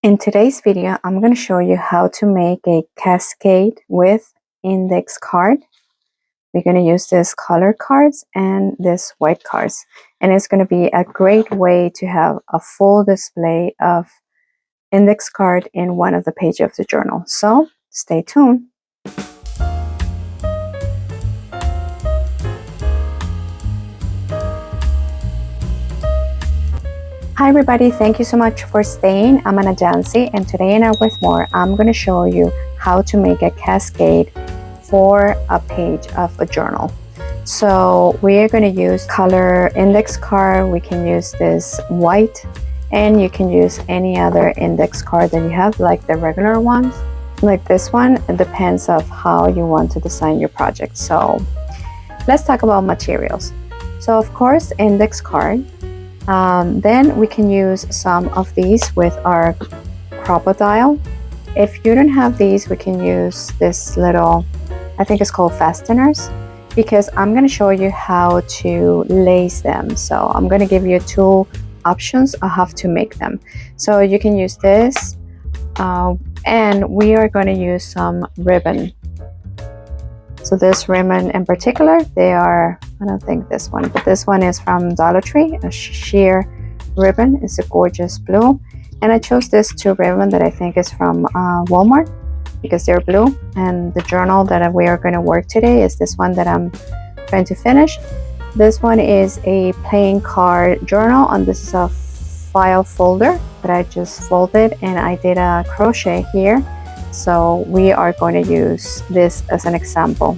In today's video, I'm going to show you how to make a cascade with index card. We're going to use this color cards and this white cards. And it's going to be a great way to have a full display of index card in one of the pages of the journal. So stay tuned. Hi everybody, thank you so much for staying. I'm Anna Jancy, and today in ArtWithMore, I'm going to show you how to make a cascade for a page of a journal. So we are going to use color index card. We can use this white, and you can use any other index card that you have, like the regular ones. Like this one, it depends of how you want to design your project. So let's talk about materials. So of course, index card. Then we can use some of these with our crocodile. If you don't have these, we can use this little, I think it's called fasteners, because I'm going to show you how to lace them. So I'm going to give you two options of how to make them. So you can use this, and we are going to use some ribbon. So this ribbon in particular, they are, I don't think this one, but this one is from Dollar Tree, a sheer ribbon. It's a gorgeous blue. And I chose this two ribbon that I think is from Walmart because they're blue. And the journal that we are going to work today is this one that I'm trying to finish. This one is a plain card journal, and this is a file folder that I just folded, and I did a crochet here. So we are going to use this as an example.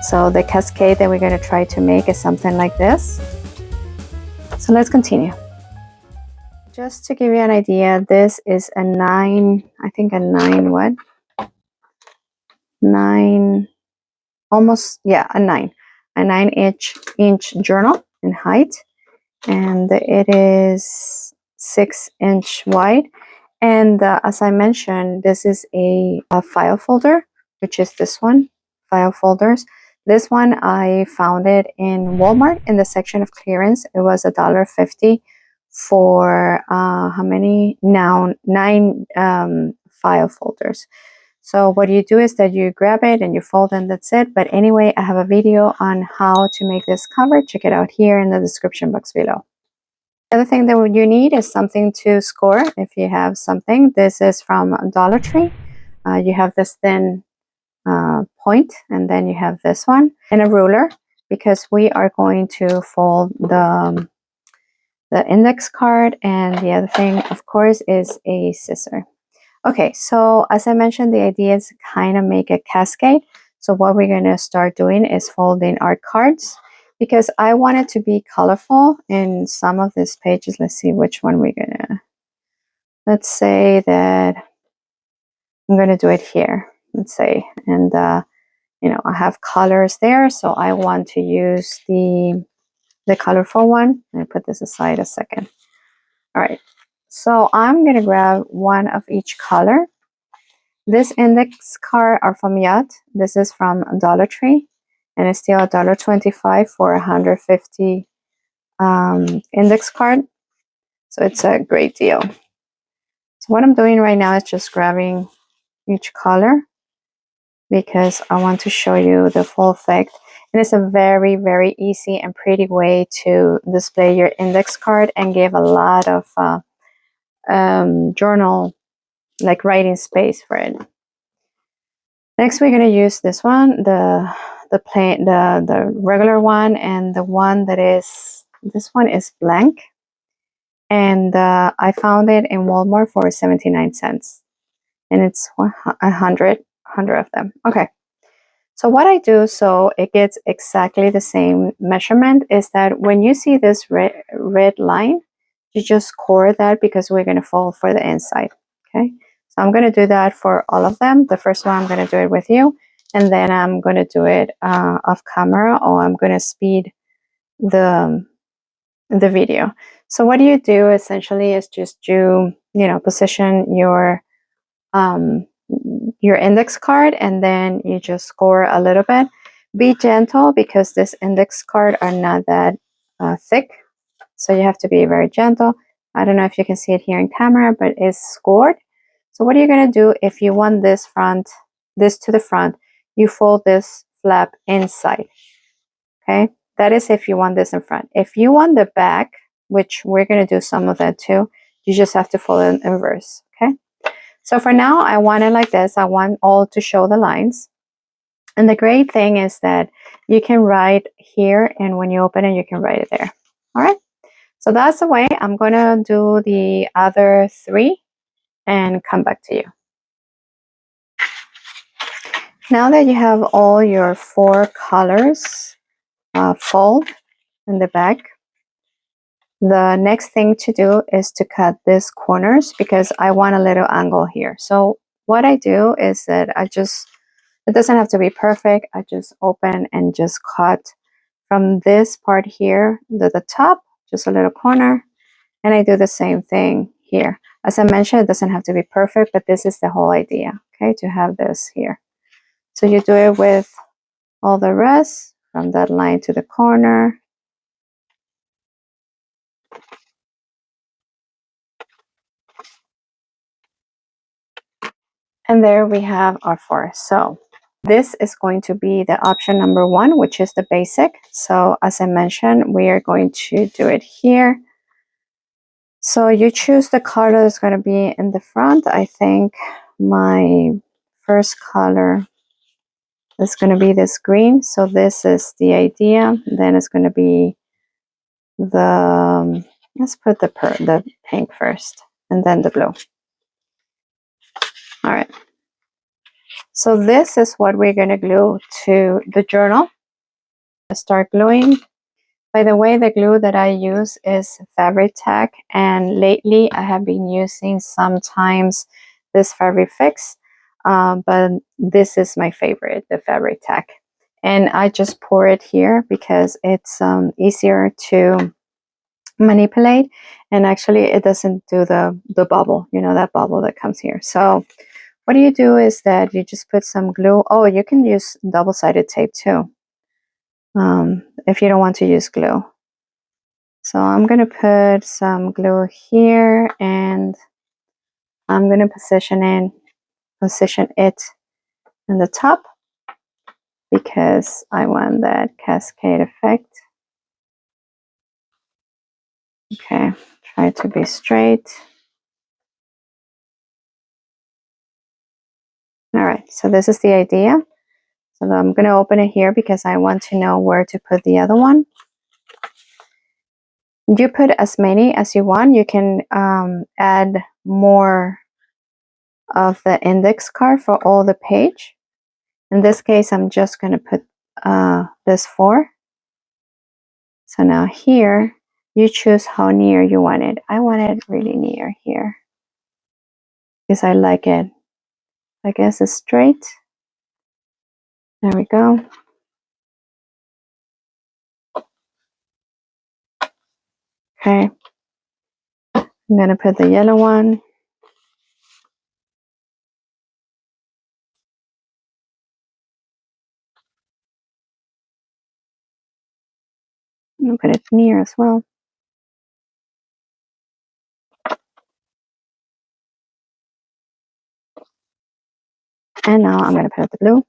So the cascade that we're going to try to make is something like this. So let's continue. Just to give you an idea, this is a 9, I think a 9 what? 9, almost, yeah, a 9-inch journal in height. And it is 6-inch wide. And as I mentioned, this is a file folder, which is this one, file folders. This one, I found it in Walmart in the section of clearance. It was $1.50 for how many? Now 9 file folders. So what you do is that you grab it and you fold, and that's it. But anyway, I have a video on how to make this cover. Check it out here in the description box below. The other thing that you need is something to score. If you have something, this is from Dollar Tree. You have this thin point, and then you have this one, and a ruler, because we are going to fold the index card. And the other thing, of course, is a scissor. Okay, so as I mentioned, the idea is kind of make a cascade. So what we're going to start doing is folding our cards, because I want it to be colorful in some of these pages. Let's see which one we're going to, let's say that I'm going to do it here, let's say. And, you know, I have colors there, so I want to use the colorful one. Let me put this aside a second. All right, so I'm going to grab one of each color. This index card are from Yacht. This is from Dollar Tree, and it's still $1.25 for 150 index card. So it's a great deal. So what I'm doing right now is just grabbing each color, because I want to show you the full effect. And it's a very, very easy and pretty way to display your index card and give a lot of journal, like writing space for it. Next, we're going to use this one, the regular one, and the one that is, this one is blank. And I found it in Walmart for 79 cents. And it's 100 of them. Okay. So what I do, so it gets exactly the same measurement, is that when you see this red line, you just score that, because we're going to fold for the inside. Okay. So I'm going to do that for all of them. The first one, I'm going to do it with you. And then I'm going to do it off camera, or I'm going to speed the video. So what you do essentially is just position your index card, and then you just score a little bit. Be gentle, because this index card are not that thick, so you have to be very gentle. I don't know if you can see it here in camera, but it's scored. So what are you going to do if you want this to the front, you fold this flap inside. Okay, that is if you want this in front. If you want the back, which we're going to do some of that too, you just have to fold it in reverse. Okay, so for now I want it like this. I want all to show the lines. And the great thing is that you can write here, and when you open it, you can write it there. All right, so that's the way. I'm going to do the other 3 and come back to you. Now that you have all your 4 colors fold in the back, the next thing to do is to cut these corners because I want a little angle here. So what I do is that it doesn't have to be perfect. I just open and just cut from this part here to the top, just a little corner. And I do the same thing here. As I mentioned, it doesn't have to be perfect, but this is the whole idea, okay, to have this here. So you do it with all the rest, from that line to the corner. And there we have our 4. So this is going to be the option number 1, which is the basic. So as I mentioned, we are going to do it here. So you choose the color that's going to be in the front. I think my first color is going to be this green. So this is the idea. Then it's going to be the, let's put the pink first and then the blue. All right. So this is what we're going to glue to the journal. I start gluing. By the way, the glue that I use is Fabric Tack, and lately I have been using sometimes this Fabric Fix, but this is my favorite, the Fabric Tack. And I just pour it here because it's easier to manipulate, and actually it doesn't do the bubble, you know, that bubble that comes here. So what you do is that you just put some glue. Oh, you can use double-sided tape too, if you don't want to use glue. So I'm going to put some glue here, and I'm going to position it in the top because I want that cascade effect. Okay, try to be straight. All right, so this is the idea. So I'm going to open it here because I want to know where to put the other one. You put as many as you want. You can add more of the index card for all the page. In this case, I'm just going to put this 4. So now here, you choose how near you want it. I want it really near here because I like it. I guess it's straight. There we go. Okay. I'm going to put the yellow one. I'm going to put it near as well. And now I'm going to put the blue.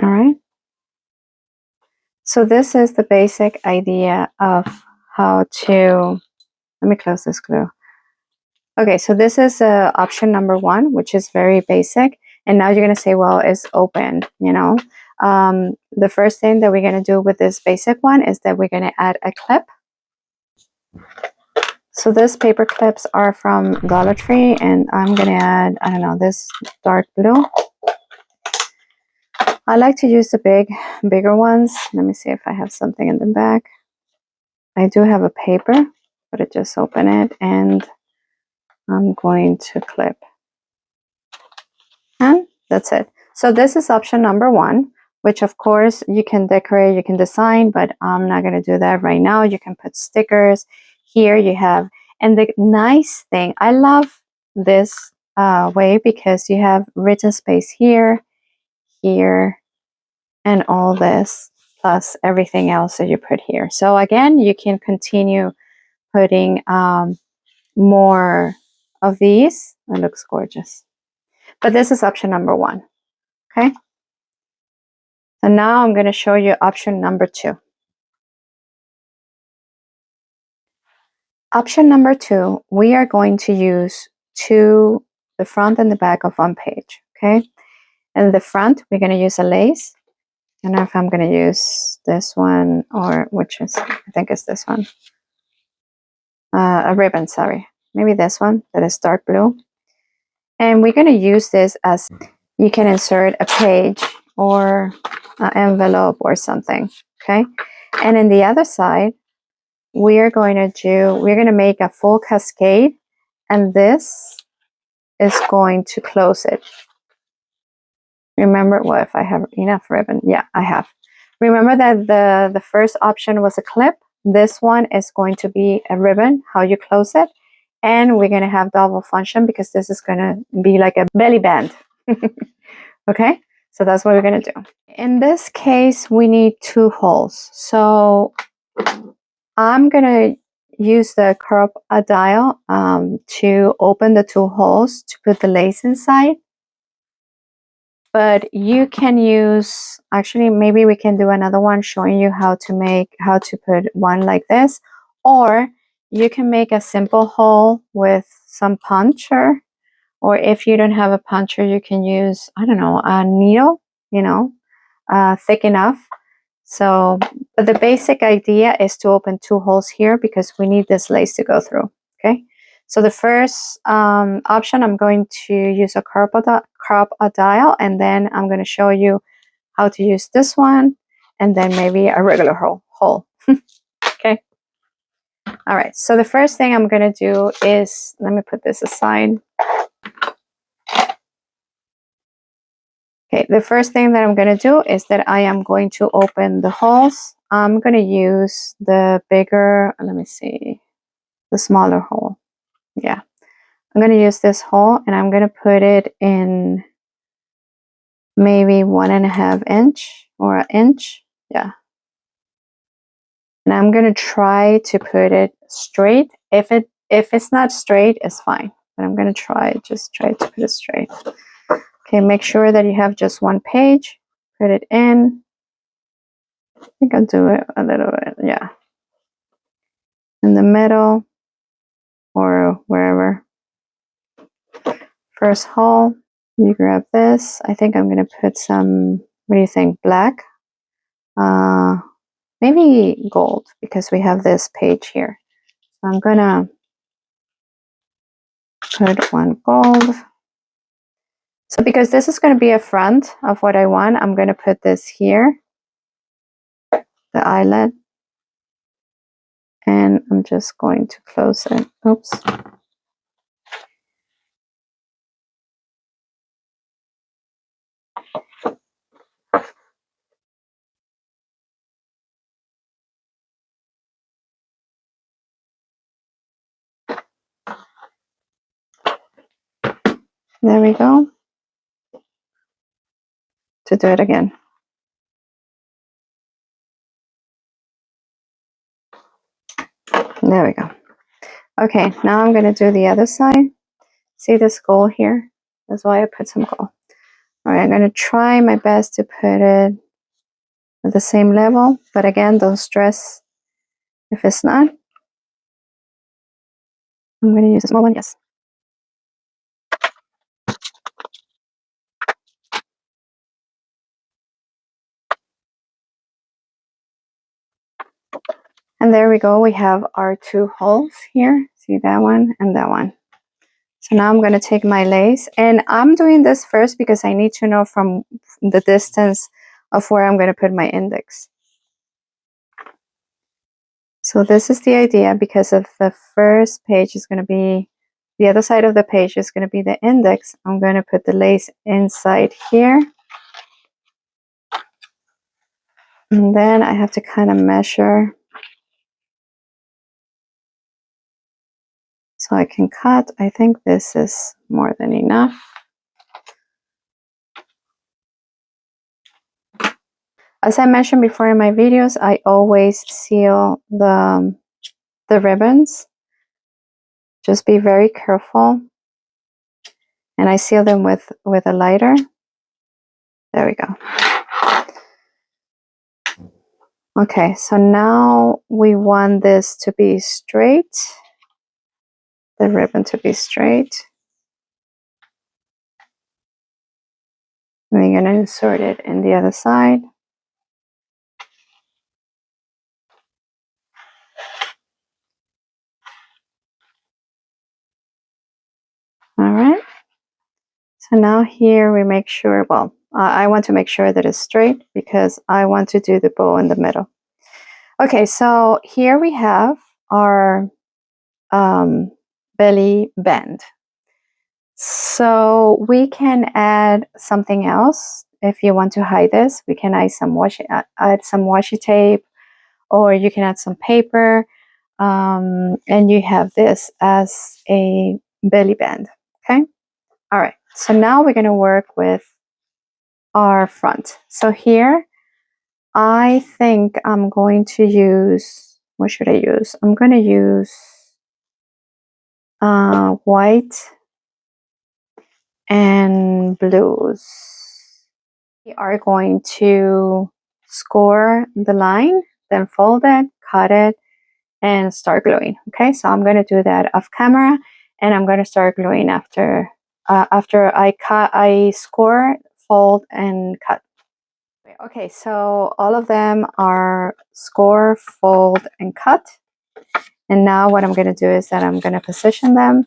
All right. So this is the basic idea of how to, let me close this glue. Okay, so this is option number 1, which is very basic. And now you're going to say, well, it's open, you know. The first thing that we're going to do with this basic one is that we're going to add a clip. So these paper clips are from Dollar Tree, and I'm going to add, I don't know, this dark blue. I like to use the bigger ones. Let me see if I have something in the back. I do have a paper, but I just open it, and I'm going to clip. And that's it. So this is option number 1, which of course you can decorate, you can design, but I'm not going to do that right now. You can put stickers. Here you have, and the nice thing, I love this way because you have written space here, here, and all this, plus everything else that you put here. So again, you can continue putting more of these. It looks gorgeous. But this is option number 1. Okay. So now I'm going to show you option number 2. Option number 2, we are going to use the front and the back of one page. Okay. And the front, we're going to use a lace. I don't know if I'm going to use this one or which is, I think it's this one. A ribbon, sorry. Maybe this one that is dark blue. And we're going to use this as you can insert a page or an envelope or something. Okay. And in the other side, we're going to make a full cascade, and this is going to close it. Remember, well, if I have enough ribbon, yeah, I have. Remember that the first option was a clip. This one is going to be a ribbon, how you close it. And we're going to have double function because this is going to be like a belly band. Okay, so that's what we're going to do. In this case, we need 2 holes. So I'm going to use the curb dial to open the 2 holes to put the lace inside. But you can use, actually, maybe we can do another one showing you how to put one like this. Or you can make a simple hole with some puncher. Or if you don't have a puncher, you can use, I don't know, a needle, thick enough. So, but the basic idea is to open 2 holes here because we need this lace to go through. Okay. So the first option, I'm going to use a crop dial, and then I'm going to show you how to use this one, and then maybe a regular hole. Okay. All right. So the first thing I'm going to do is, let me put this aside. Okay. The first thing that I'm going to do is that I am going to open the holes. I'm going to use the bigger, let me see, the smaller hole. Yeah. I'm going to use this hole, and I'm going to put it in maybe 1.5 inch or an inch. Yeah. And I'm going to try to put it straight. If it's not straight, it's fine. But I'm going to just try to put it straight. Okay, make sure that you have just one page. Put it in. I think I'll do it a little bit, yeah. In the middle or wherever. First hole, you grab this. I think I'm going to put some, what do you think, black? Maybe gold, because we have this page here. So I'm going to put one gold. So because this is going to be a front of what I want, I'm going to put this here, the eyelet, and I'm just going to close it. Oops. There we go. To do it again. There we go. Okay, now I'm going to do the other side. See this gold here? That's why I put some gold. All right, I'm going to try my best to put it at the same level, but again, don't stress if it's not. I'm going to use a small one, yes. And there we go. We have our 2 holes here. See that one and that one. So now I'm going to take my lace, and I'm doing this first because I need to know from the distance of where I'm going to put my index. So this is the idea, because of the first page is going to be, the other side of the page is going to be the index. I'm going to put the lace inside here. And then I have to kind of measure. So I can cut. I think this is more than enough. As I mentioned before in my videos, I always seal the ribbons. Just be very careful. And I seal them with a lighter. There we go. Okay, so now we want this to be straight. The ribbon to be straight. We're going to insert it in the other side. All right. So now here we make sure, well, I want to make sure that it's straight because I want to do the bow in the middle. Okay, so here we have our belly band. So we can add something else. If you want to hide this, we can add some washi tape, or you can add some paper, and you have this as a belly band. Okay. All right. So now we're going to work with our front. So here, I think I'm going to use, what should I use? I'm going to use white and blues. We are going to score the line, then fold it, cut it, and start gluing. Okay, so I'm going to do that off camera, and I'm going to start gluing after I score, fold, and cut. Okay, so all of them are score, fold, and cut. And now what I'm going to do is that I'm going to position them,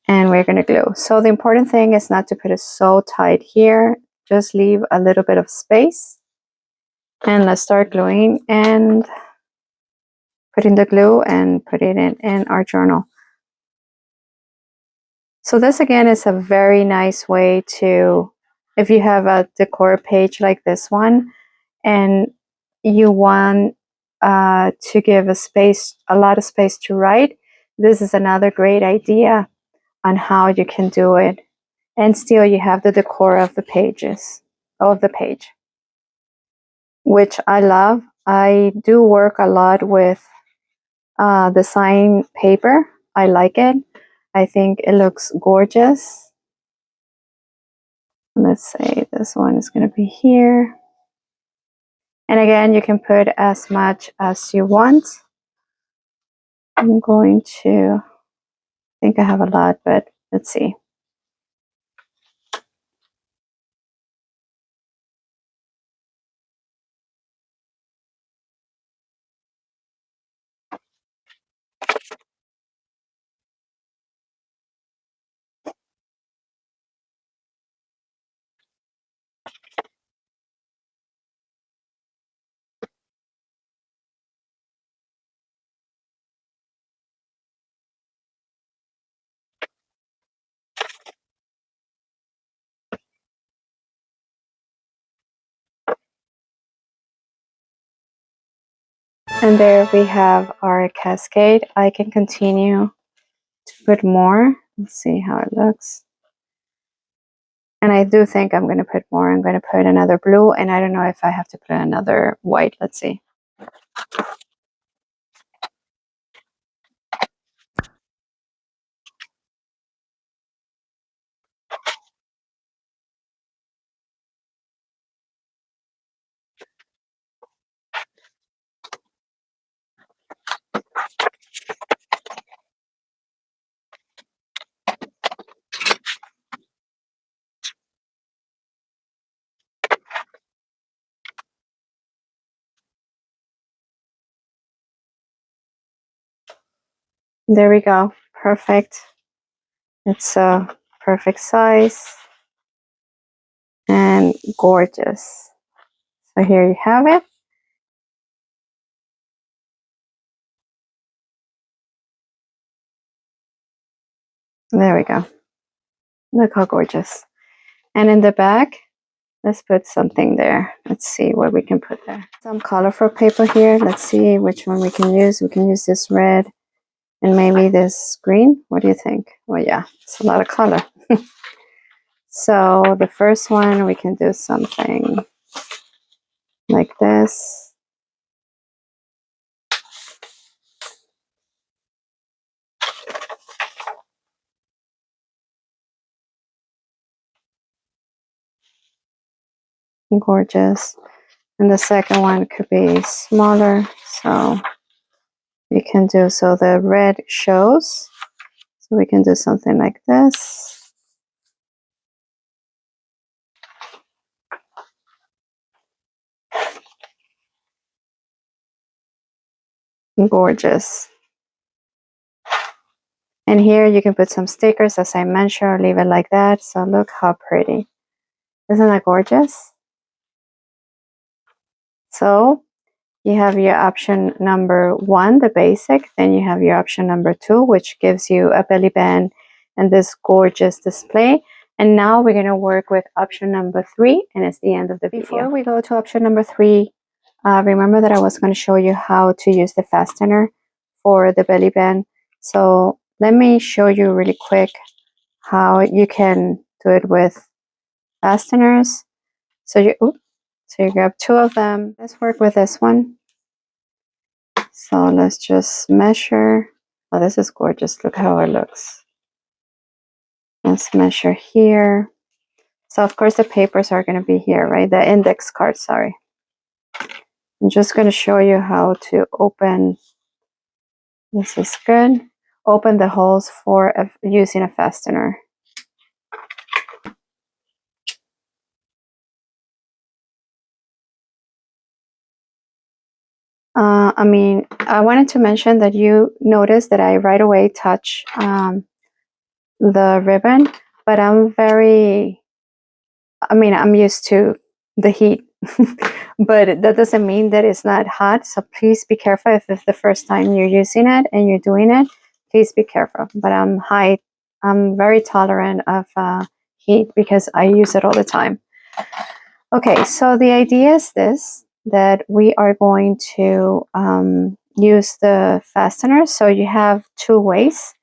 and we're going to glue. So the important thing is not to put it so tight here. Just leave a little bit of space. And let's start gluing and putting the glue and putting it in our journal. So this again is a very nice way to, if you have a decor page like this one and you want to give a lot of space to write, this is another great idea on how you can do it. And still you have the decor of the pages, of the page, which I love. I do work a lot with design paper. I like it. I think it looks gorgeous. Let's say this one is going to be here. And again, you can put as much as you want. I'm going to, I think I have a lot, but let's see. And there we have our cascade. I can continue to put more. Let's see how it looks. And I do think I'm going to put more. I'm going to put another blue, and I don't know if I have to put another white. Let's see. There we go. Perfect. It's a perfect size and gorgeous. So here you have it. There we go. Look how gorgeous. And in the back, let's put something there. Let's see what we can put there. Some colorful paper here. Let's see which one we can use. We can use this red And maybe this green. What do you think? Well, yeah, it's a lot of color. So the first one, we can do something like this. Gorgeous. And the second one could be smaller. So we can do, so the red shows. So we can do something like this. Gorgeous. And here you can put some stickers, as I mentioned, or leave it like that. So look how pretty. Isn't that gorgeous? So you have your option number 1, the basic. Then you have your option number 2, which gives you a belly band and this gorgeous display. And now we're going to work with option number 3, and it's the end of the video. Before we go to option number 3, remember that I was going to show you how to use the fastener for the belly band. So let me show you really quick how you can do it with fasteners. So you grab 2 of them. Let's work with this one. So let's just measure. Oh, this is gorgeous. Look how it looks. Let's measure here. So of course the papers are going to be here, right? The index card, sorry. I'm just going to show you how to open. This is good. Open the holes for using a fastener. I wanted to mention that you notice that I right away touch the ribbon, but I'm used to the heat, but that doesn't mean that it's not hot. So please be careful if it's the first time you're using it and you're doing it. Please be careful. But I'm very tolerant of heat because I use it all the time. Okay, so the idea is this, that we are going to use the fastener. So you have 2 ways.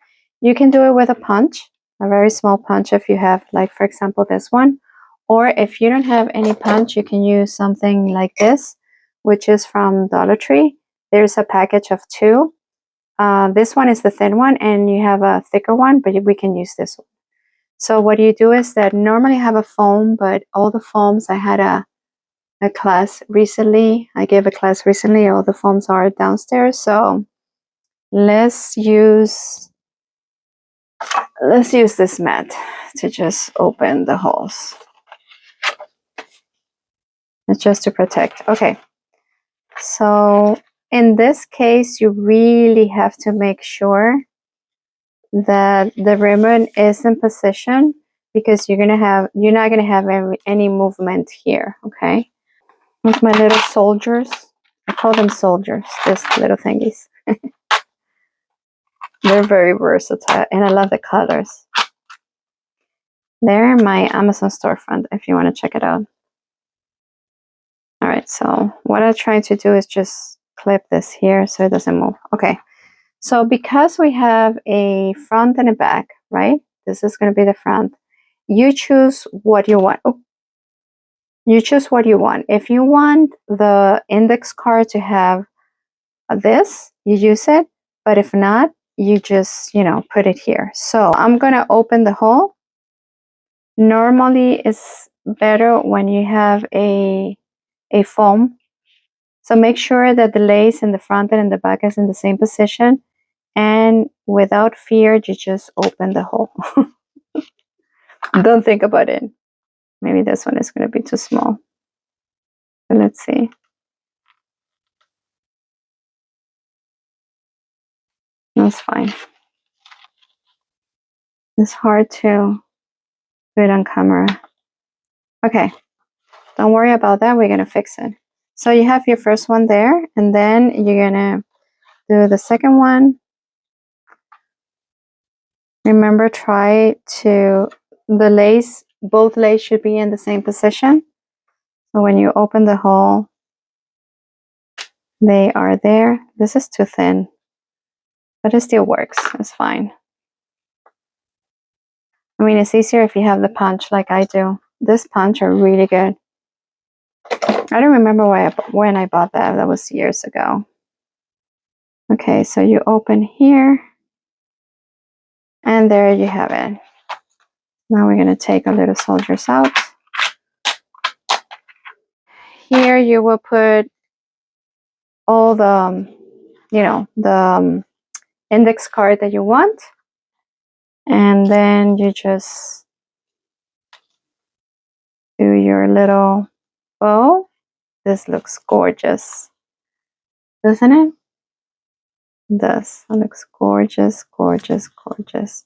You can do it with a punch, a very small punch if you have, like, for example, this one. Or if you don't have any punch, you can use something like this, which is from Dollar Tree. There's a package of 2. This one is the thin one, and you have a thicker one, but we can use this one. So what you do is that normally I have a foam, but all the foams, I had a class recently. I gave a class recently. All the foams are downstairs. So let's use this mat to just open the holes. It's just to protect. Okay. So in this case, you really have to make sure that the ribbon is in position, because you're not gonna have any movement here. Okay. With my little soldiers, I call them soldiers. These little thingies. They're very versatile, and I love the colors. They're my Amazon storefront if you want to check it out. All right, so what I try to do is just clip this here so it doesn't move. Okay, so because we have a front and a back, right? This is going to be the front. You choose what you want. Oh, you choose what you want. If you want the index card to have this, you use it. But if not, you just, put it here. So I'm going to open the hole. Normally it's better when you have a foam. So make sure that the lace in the front and in the back is in the same position. And without fear, you just open the hole. Don't think about it. Maybe this one is going to be too small. So let's see. That's fine. It's hard to do it on camera. Okay. Don't worry about that. We're going to fix it. So you have your first one there, and then you're going to do the second one. Remember, the lace, both lace should be in the same position. So when you open the hole, they are there. This is too thin. but it still works. It's fine. I mean, it's easier if you have the punch like I do. This punch are really good. I don't remember when I bought that. That was years ago. Okay, so you open here, and there you have it. Now we're going to take our little soldiers out. Here you will put all the, the index card that you want. And then you just do your little bow. This looks gorgeous, doesn't it? It does. It looks gorgeous, gorgeous, gorgeous.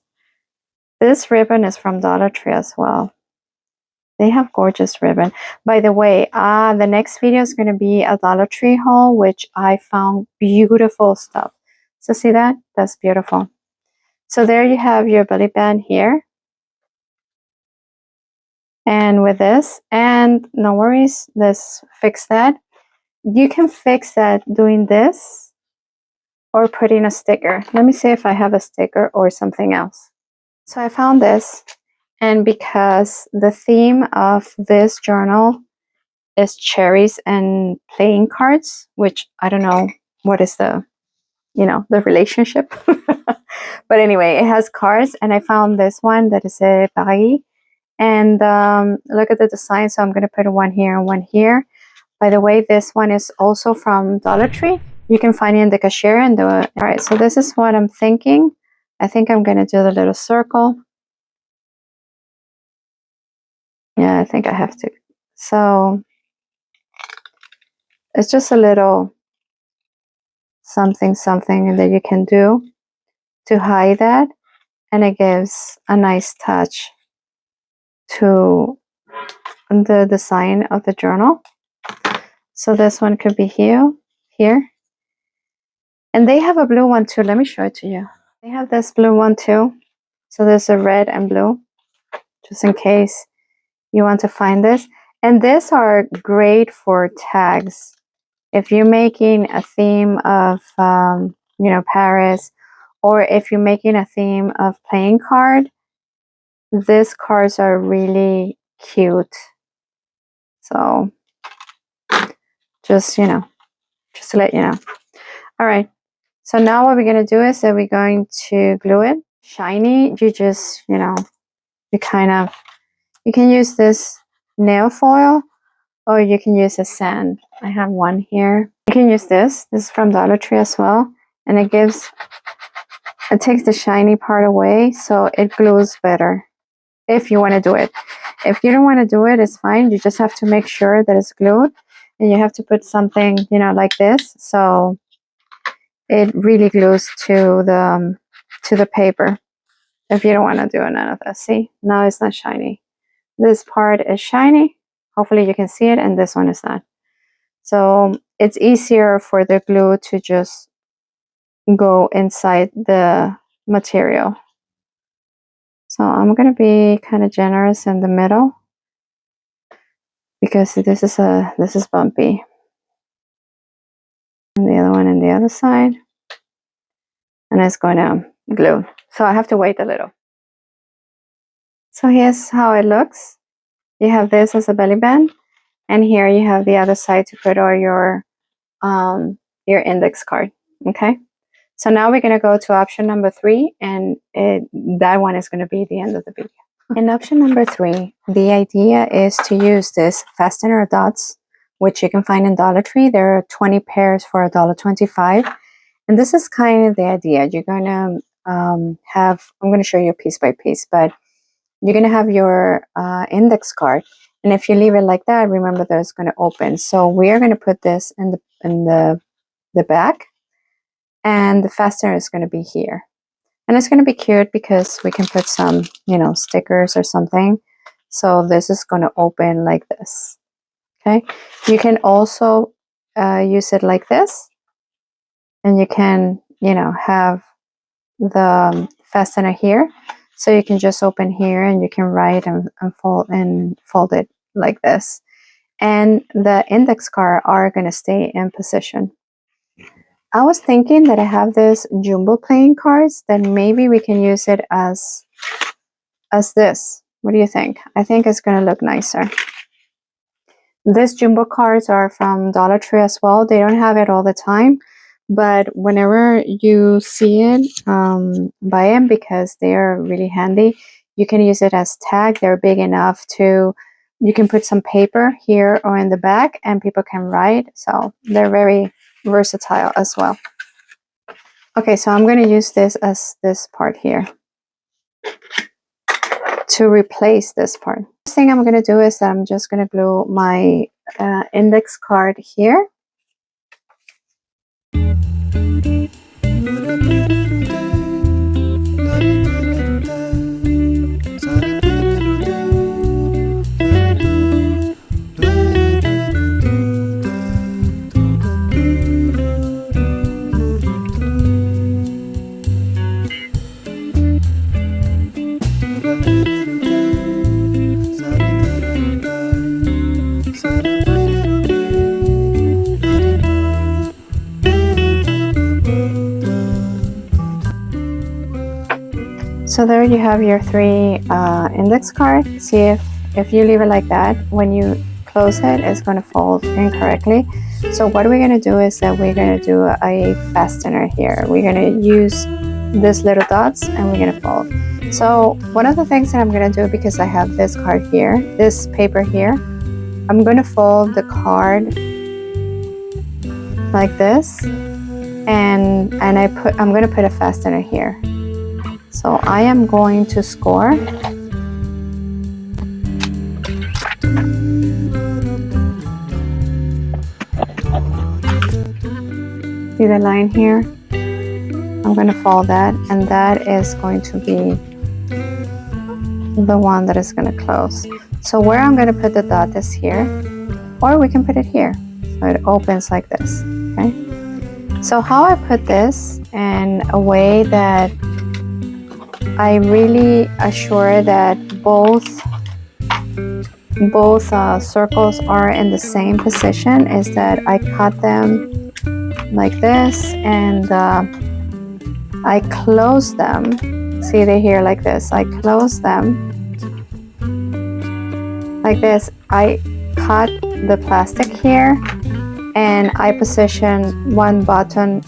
This ribbon is from Dollar Tree as well. They have gorgeous ribbon. By the way, the next video is going to be a Dollar Tree haul, which I found beautiful stuff. So see that? That's beautiful. So there you have your belly band here. And with this, and no worries, let's fix that. You can fix that doing this or putting a sticker. Let me see if I have a sticker or something else. So I found this, and because the theme of this journal is cherries and playing cards, which I don't know what is the relationship. But anyway, it has cards, and I found this one that is a Paris. And look at the design. So I'm going to put one here and one here. By the way, this one is also from Dollar Tree. You can find it in the cashier. And all right, so this is what I'm thinking. I think I'm going to do the little circle. Yeah, I think I have to. So it's just a little something that you can do to hide that. And it gives a nice touch to the design of the journal. So this one could be here. And they have a blue one too. Let me show it to you. They have this blue one too. So there's a red and blue, just in case you want to find this. And these are great for tags. If you're making a theme of, Paris, or if you're making a theme of playing card, these cards are really cute. So just to let you know. All right. So now what we're going to do is that we're going to glue it. Shiny, you just, you can use this nail foil, or you can use a sand. I have one here. You can use this. This is from Dollar Tree as well. And it takes the shiny part away, so it glues better if you want to do it. If you don't want to do it, it's fine. You just have to make sure that it's glued. And you have to put something, like this. So it really glues to the paper. If you don't want to do none of that. See, now it's not shiny. This part is shiny. Hopefully you can see it, and this one is not. So it's easier for the glue to just go inside the material. So I'm going to be kind of generous in the middle, because this is bumpy. And the other one on the other side. And it's going to glue. So I have to wait a little. So here's how it looks. You have this as a belly band, and here you have the other side to put all your index card. Okay. So now we're going to go to option number 3, and that one is going to be the end of the video. In option number 3, the idea is to use this fastener dots, which you can find in Dollar Tree. There are 20 pairs for $1.25. And this is kind of the idea. You're going to I'm going to show you piece by piece, but you're going to have your index card. And if you leave it like that, remember that it's going to open. So we are going to put this in the back, and the fastener is going to be here. And it's going to be cute because we can put some, stickers or something. So this is going to open like this. Okay. You can also use it like this, and you can, have the fastener here. So you can just open here, and you can write and fold it like this. And the index card are going to stay in position. I was thinking that I have this jumbo playing cards, then maybe we can use it as this. What do you think? I think it's going to look nicer. These jumbo cards are from Dollar Tree as well. They don't have it all the time, but whenever you see it, buy them because they are really handy. You can use it as tag. They're big enough to, you can put some paper here or in the back and people can write. So they're very versatile as well. Okay, so I'm going to use this as this part here to replace this part. First thing I'm going to do is that I'm just going to glue my index card here. So there you have your 3 index cards. See if you leave it like that, when you close it, it's going to fold incorrectly. So what we're going to do is that we're going to do a fastener here. We're going to use these little dots and we're going to fold. So one of the things that I'm going to do, because I have this card here, this paper here, I'm going to fold the card like this, and I'm going to put a fastener here. So I am going to score. See the line here? I'm going to fold that, and that is going to be the one that is going to close. So where I'm going to put the dot is here, or we can put it here. So it opens like this, okay? So how I put this in a way that I really assure that both circles are in the same position is that I cut them like this, and I close them. See, they're here like this. I close them like this. I cut the plastic here, and I position one button,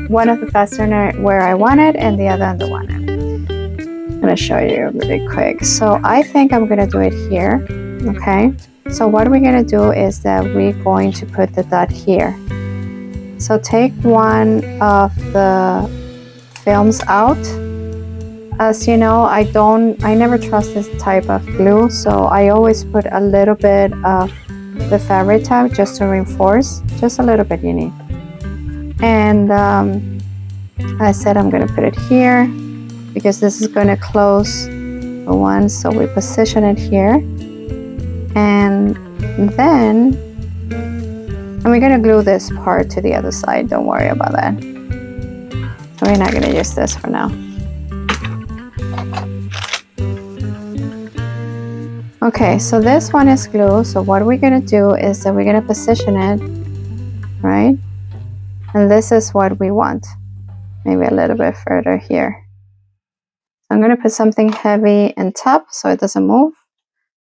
one of the fastener where I want it, and the other on the one end. I'm going to show you really quick. So I think I'm going to do it here. Okay. So what we're going to do is that we're going to put the dot here. So take one of the films out. As you know, I never trust this type of glue, so I always put a little bit of the fabric tag just to reinforce, just a little bit you need. And I said I'm going to put it here because this is going to close the one, so we position it here, and then we're going to glue this part to the other side. Don't worry about that. We're not going to use this for now. Okay, so this one is glue. So what we're going to do is that we're going to position it, right? And this is what we want. Maybe a little bit further here. I'm going to put something heavy on top so it doesn't move.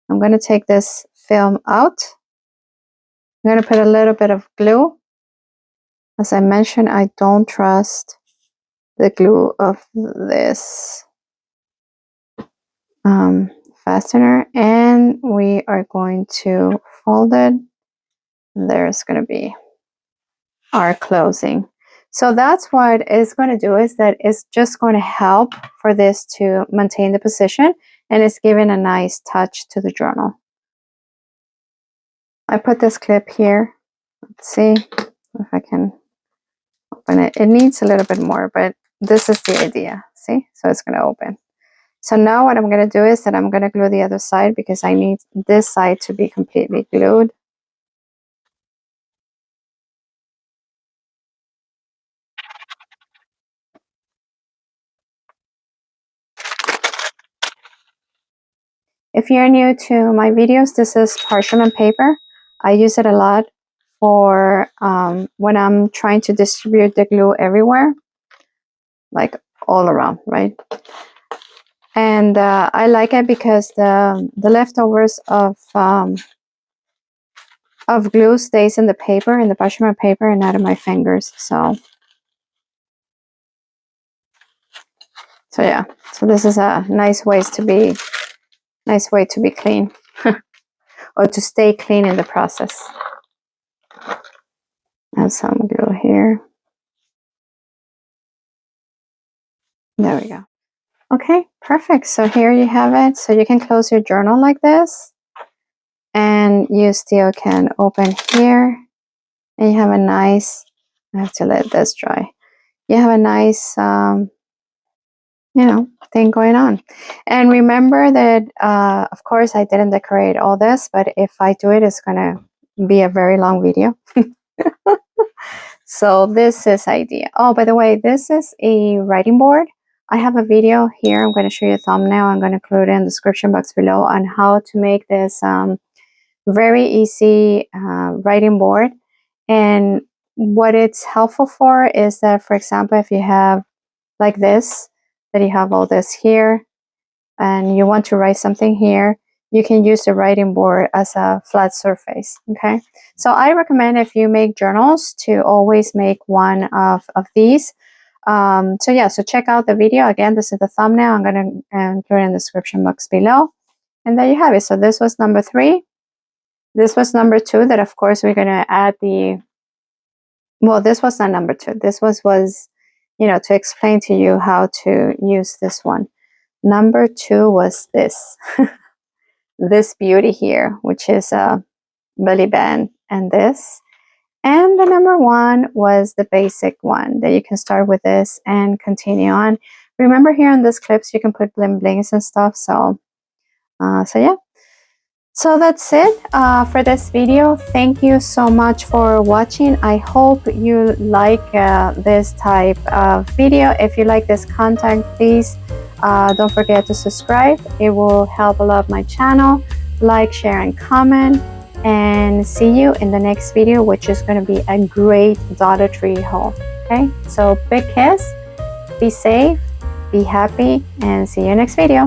I'm going to take this film out. I'm going to put a little bit of glue. As I mentioned, I don't trust the glue of this fastener, and we are going to fold it. There's going to be our closing. So that's what it's going to do, is that it's just going to help for this to maintain the position, and it's giving a nice touch to the journal. I put this clip here. Let's see if I can open it. It needs a little bit more, but this is the idea. See? So it's going to open. So now what I'm going to do is that I'm going to glue the other side because I need this side to be completely glued. If you're new to my videos, this is parchment paper. I use it a lot for when I'm trying to distribute the glue everywhere, like all around, right? And I like it because the leftovers of glue stays in the paper, in the parchment paper, and not in my fingers. So yeah. So this is a nice way to be clean, or to stay clean in the process. Add some glue here. There we go. Okay, perfect. So here you have it. So you can close your journal like this, and you still can open here, and you have a nice, I have to let this dry. You have a nice, thing going on. And remember that, of course, I didn't decorate all this, but if I do it, it's gonna be a very long video. So this is idea. Oh, by the way, this is a writing board. I have a video here. I'm going to show you a thumbnail. I'm going to include it in the description box below on how to make this very easy writing board. And what it's helpful for is that, for example, if you have like this, that you have all this here, and you want to write something here, you can use the writing board as a flat surface. Okay, so I recommend, if you make journals, to always make one of these. So yeah, so check out the video. Again, this is the thumbnail. I'm going to include it in the description box below. And there you have it. So this was number 3. This was number 2, that of course we're going to add the, well, this was not number 2. This was to explain to you how to use this one. Number 2 was this, this beauty here, which is a belly band, and this. And the number 1 was the basic one, that you can start with this and continue on. Remember, here on these clips, you can put bling blings and stuff. So yeah. So that's it for this video. Thank you so much for watching. I hope you like this type of video. If you like this content, please don't forget to subscribe. It will help a lot my channel. Like, share, and comment. And see you in the next video, which is going to be a great Dollar Tree haul. Okay, so big kiss, be safe, be happy, and see you next video.